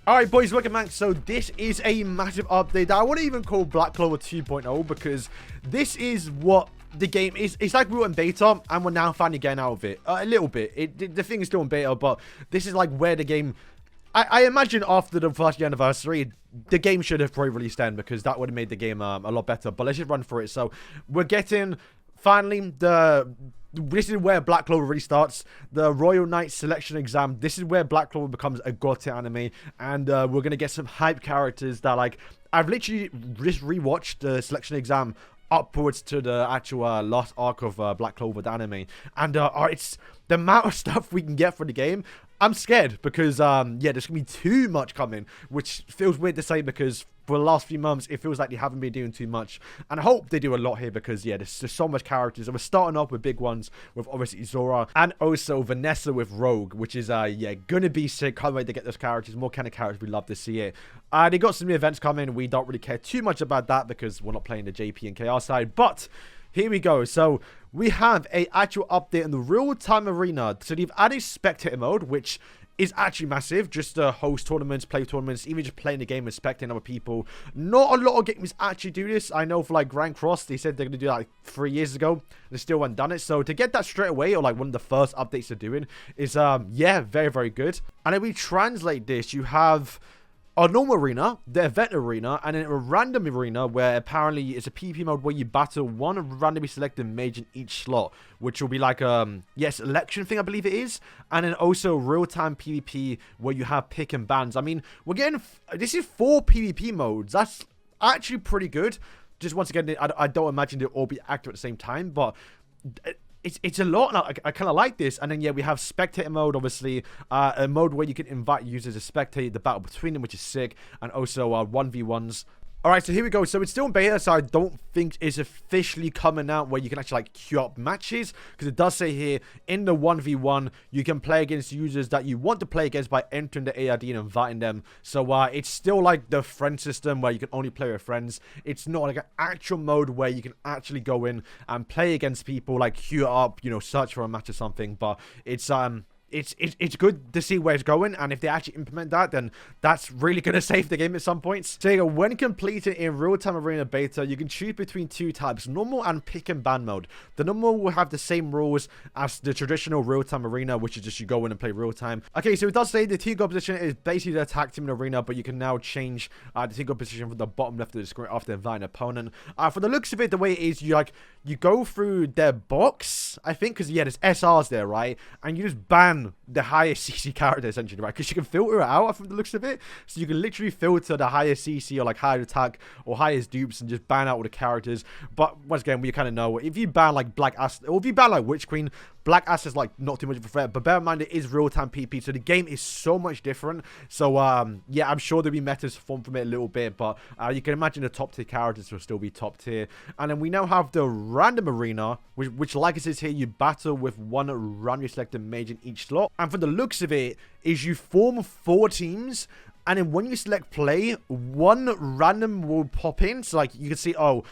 Alright boys, welcome back. So this is a massive update that I wouldn't even call Black Clover 2.0 because this is what the game is. It's like we were in beta and we're now finally getting out of it. A little bit. The thing is still in beta, but this is like where the game... I imagine after the first year anniversary, the game should have probably released then because that would have made the game a lot better. But let's just run through it. So we're getting... Finally, this is where Black Clover really starts. The Royal Knight Selection Exam. This is where Black Clover becomes a god tier anime. And we're going to get some hype characters that, like, I've literally just rewatched the Selection Exam upwards to the actual last arc of Black Clover, the anime. And it's the amount of stuff we can get for the game. I'm scared because, yeah, there's going to be too much coming, which feels weird to say because for the last few months, it feels like they haven't been doing too much. And I hope they do a lot here because, yeah, there's so much characters. And we're starting off with big ones with obviously Zora and also Vanessa with Rogue, which is, yeah, going to be sick. Can't wait to get those characters. More kind of characters. We love to see it. They got some new events coming. We don't really care too much about that because we're not playing the JP and KR side. But here we go. So we have a actual update in the real-time arena. So they've added spectator mode, which is actually massive, just to host tournaments, play tournaments, even just playing the game and spectating other people. Not a lot of games actually do this. I know for like Grand Cross, they said they're going to do that like 3 years ago. They still haven't done it. So to get that straight away, or like one of the first updates they're doing, is, yeah, very, very good. And if we translate this, you have a normal arena, the event arena, and then a random arena where apparently it's a PvP mode where you battle one randomly selected mage in each slot, which will be like yes, election thing I believe it is, and then also real-time PvP where you have pick and bans. I mean, we're getting this is 4 PvP modes. That's actually pretty good. Just once again, I don't imagine they'll all be active at the same time, but it's a lot, and I kind of like this. And then, yeah, we have spectator mode, obviously. A mode where you can invite users to spectate the battle between them, which is sick. And also 1v1s. Alright, so here we go. So it's still in beta, so I don't think it's officially coming out where you can actually, like, queue up matches. Because it does say here, in the 1v1, you can play against users that you want to play against by entering the ARD and inviting them. So it's still like the friend system where you can only play with friends. It's not like an actual mode where you can actually go in and play against people, like queue up, you know, search for a match or something. But it's good to see where it's going, and if they actually implement that, then that's really going to save the game at some points. So when completed in real-time arena beta, you can choose between 2 types, normal and pick and ban mode. The normal will have the same rules as the traditional real-time arena, which is just you go in and play real-time. Okay, so it does say the team goal position is basically the attack team in the arena, but you can now change the team goal position from the bottom left of the screen after inviting an opponent. For the looks of it, the way it is, you go through their box, I think, because yeah, there's SRs there, right? And you just ban the highest CC character essentially, right? Because you can filter it out from the looks of it. So you can literally filter the highest CC or like higher attack or highest dupes and just ban out all the characters. But once again, we kind of know if you ban like Black Ass, or if you ban like Witch Queen, Black Ass is like not too much of a threat. But bear in mind, it is real-time PP, so the game is so much different. So yeah, I'm sure there'll be metas formed from it a little bit, but you can imagine the top tier characters will still be top tier. And then we now have the random arena, which like it says here, you battle with one randomly selected mage in each slot. And for the looks of it, is you form 4 teams, and then when you select play, one random will pop in. So like you can see, oh,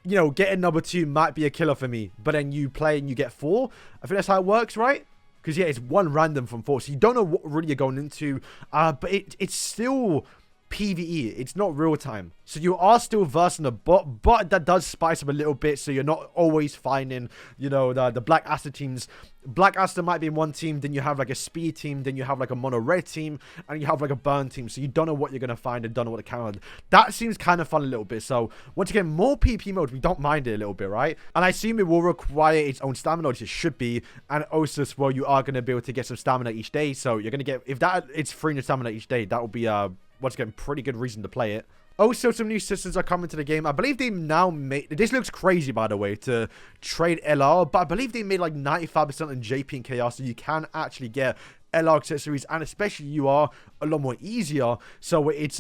you know, getting number 2 might be a killer for me, but then you play and you get 4. I think that's how it works, right? Because yeah, it's one random from 4, so you don't know what really you're going into. But it's still PvE, it's not real time, so you are still versing the bot, but that does spice up a little bit, so you're not always finding, you know, the Black Aster teams. Black Aster might be in one team, then you have like a speed team, then you have like a mono red team, and you have like a burn team, so you don't know what you're gonna find and don't know what to count on. That seems kind of fun a little bit. So once again, more PP modes, we don't mind it a little bit, right? And I assume it will require its own stamina, which it should be, and also as well, you are gonna be able to get some stamina each day. So you're gonna get, if that it's 300 stamina each day, that will be once again pretty good reason to play it. Also, some new systems are coming to the game. I believe they now made... This looks crazy, by the way, to trade LR. But I believe they made like 95% in JP and KR. So you can actually get LR accessories. And especially UR a lot more easier. So it's...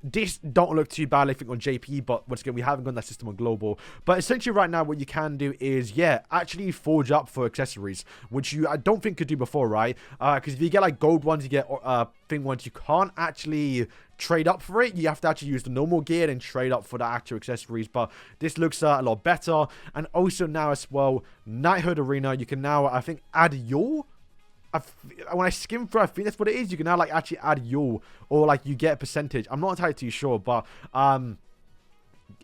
This don't look too bad, I think, on JP, but once again, we haven't got that system on global. But essentially right now, what you can do is, yeah, actually forge up for accessories, which I don't think could do before, right? Because if you get like gold ones, you get thing ones, you can't actually trade up for it. You have to actually use the normal gear and trade up for the actual accessories. But this looks a lot better. And also now as well, Knighthood Arena, you can now, I think, add your when I skim through, I think that's what it is. You can now like actually add your, or like you get a percentage. I'm not entirely too sure, but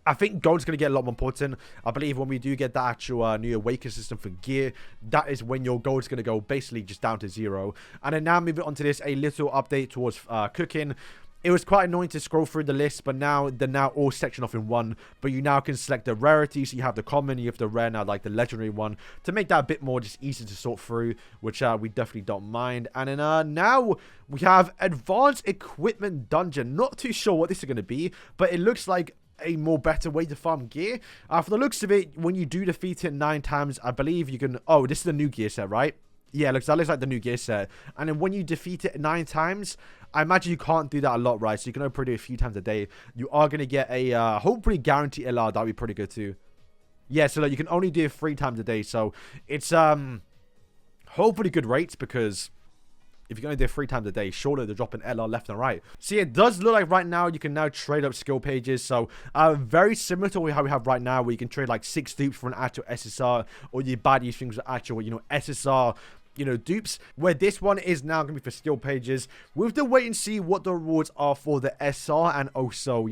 I think gold's going to get a lot more important. I believe when we do get that actual new awaken system for gear, that is when your gold's going to go basically just down to 0. And then now moving on to this, a little update towards cooking. It was quite annoying to scroll through the list, but now they're now all sectioned off in one. But you now can select the rarity, so you have the common, you have the rare, now like the legendary one, to make that a bit more just easy to sort through, which we definitely don't mind. And then now we have advanced equipment dungeon. Not too sure what this is going to be, but it looks like a more better way to farm gear. For the looks of it, when you do defeat it 9 times, I believe you can... Oh, this is the new gear set, right? Yeah, that looks like the new gear set. And then when you defeat it 9 times, I imagine you can't do that a lot, right? So you can only probably do it a few times a day. You are going to get a hopefully guaranteed LR. That'll be pretty good too. Yeah, so like, you can only do it 3 times a day. So it's hopefully good rates, because if you're going to do it 3 times a day, surely they're dropping LR left and right. See, it does look like right now you can now trade up skill pages. So very similar to how we have right now, where you can trade like 6 dupes for an actual SSR, or you buy these things with actual, SSR, dupes, where this one is now going to be for skill pages. We have to wait and see what the rewards are for the SR and also,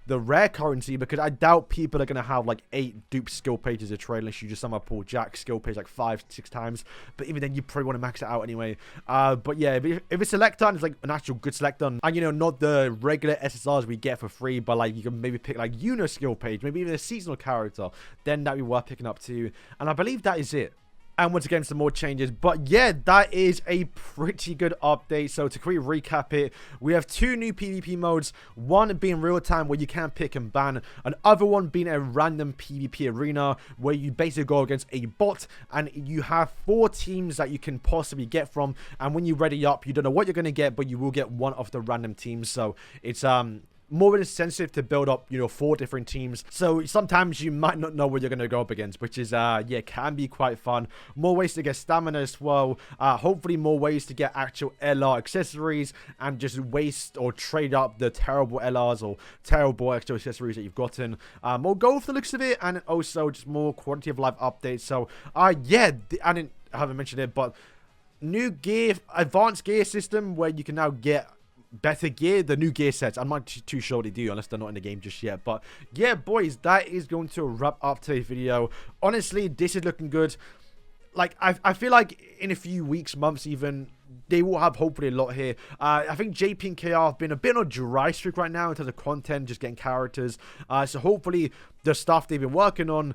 the rare currency, because I doubt people are going to have like 8 dupe skill pages to trade unless you just somehow pull Jack skill page like 5-6 times. But even then, you probably want to max it out anyway. But yeah, if it's select on, it's like an actual good select on, and not the regular SSRs we get for free, but like you can maybe pick like skill page, maybe even a seasonal character, then that'd be worth picking up too. And I believe that is it. And once again, some more changes. But yeah, that is a pretty good update. So to quickly recap it, we have 2 new PvP modes. One being real time, where you can pick and ban. Another one being a random PvP arena, where you basically go against a bot. And you have 4 teams that you can possibly get from. And when you ready up, you don't know what you're going to get, but you will get one of the random teams. So it's more incentive to build up, 4 different teams. So sometimes you might not know what you're going to go up against, which is, yeah, can be quite fun. More ways to get stamina as well. Hopefully more ways to get actual LR accessories, and just waste or trade up the terrible LRs or terrible extra accessories that you've gotten. More gold for the looks of it, and also just more quality of life updates. So, yeah, I haven't mentioned it, but new gear, advanced gear system, where you can now get better gear, the new gear sets. I'm not too sure what they do unless they're not in the game just yet. But yeah, boys, that is going to wrap up today's video. Honestly, this is looking good. Like, I feel like in a few weeks, months even, they will have hopefully a lot here. I think JP and KR have been a bit on a dry streak right now in terms of content, just getting characters. So hopefully the stuff they've been working on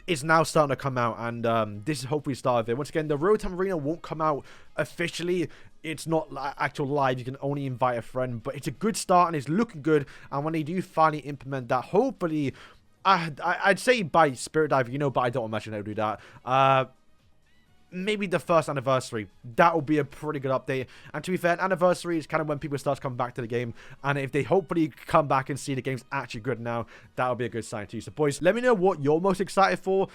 is now starting to come out. And this is hopefully the start of it. Once again, the real-time arena won't come out officially. It's not actual live. You can only invite a friend. But it's a good start and it's looking good. And when they do finally implement that, hopefully, I'd say by Spirit Dive, but I don't imagine they'll do that. Maybe the first anniversary, that will be a pretty good update. And to be fair, an anniversary is kind of when people start to come back to the game, and if they hopefully come back and see the game's actually good now, that'll be a good sign too. So boys, let me know what you're most excited for.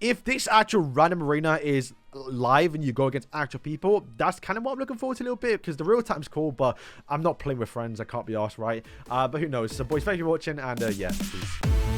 If this actual random arena is live and you go against actual people, that's kind of what I'm looking forward to a little bit, because the real time's cool, but I'm not playing with friends. I can't be arsed, right? But who knows. So boys, thank you for watching, and yeah, peace.